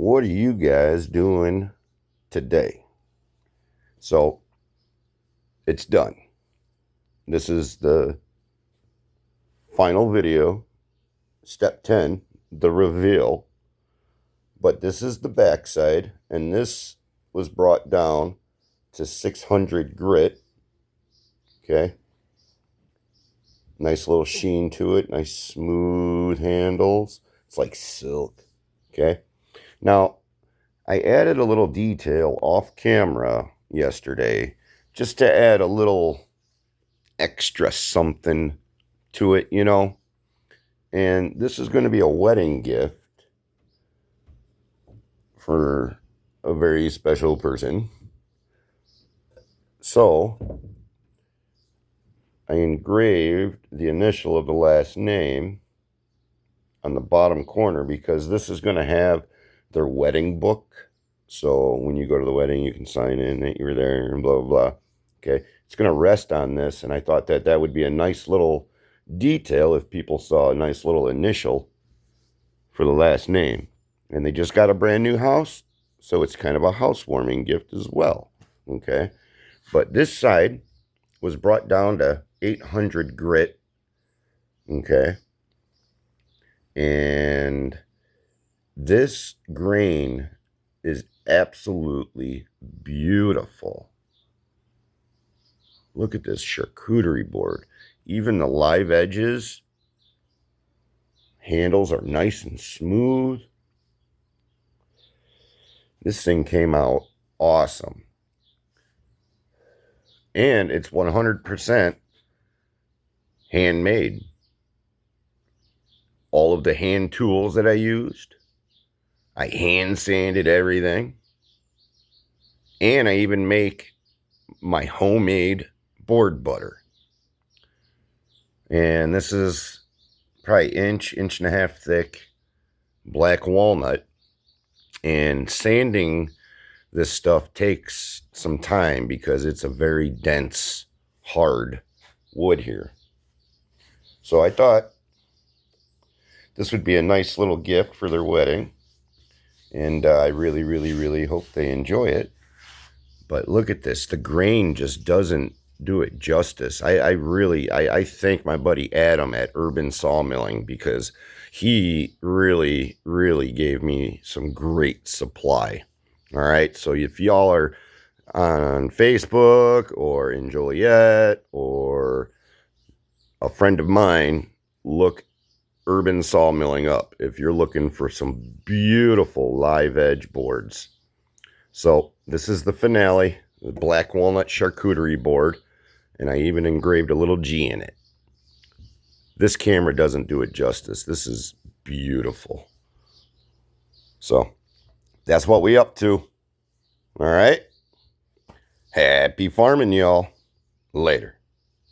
What are you guys doing today? So it's done. This is the final video, step 10, the reveal. But this is the backside, and this was brought down to 600 grit. Okay. Nice little sheen to it. Nice smooth handles. It's like silk. Okay. Now, I added a little detail off camera yesterday just to add a little extra something to it, you know. And this is going to be a wedding gift for a very special person. So I engraved the initial of the last name on the bottom corner because this is going to have their wedding book. So when you go to the wedding, you can sign in that you were there and blah, blah, blah. Okay. It's going to rest on this. And I thought that that would be a nice little detail if people saw a nice little initial for the last name. And they just got a brand new house. So it's kind of a housewarming gift as well. Okay. But this side was brought down to 800 grit. Okay. And this grain is absolutely beautiful. Look at this charcuterie board. Even the live edges, handles are nice and smooth. This thing came out awesome. And it's 100% handmade. All of the hand tools that I used, I hand sanded everything. And I even make my homemade board butter. And this is probably inch and a half thick black walnut. And sanding this stuff takes some time because it's a very dense, hard wood here. So I thought this would be a nice little gift for their wedding. And I really, really, really hope they enjoy it. But look at this. The grain just doesn't do it justice. I thank my buddy Adam at Urban Sawmilling because he really, really gave me some great supply. All right. So if y'all are on Facebook or in Joliet or a friend of mine, look Urban Sawmilling up if you're looking for some beautiful live edge boards. So this is the finale, the black walnut charcuterie board, and I even engraved a little G in it. This camera doesn't do it justice. This is beautiful. So that's what we up to. All right. Happy farming, y'all. Later.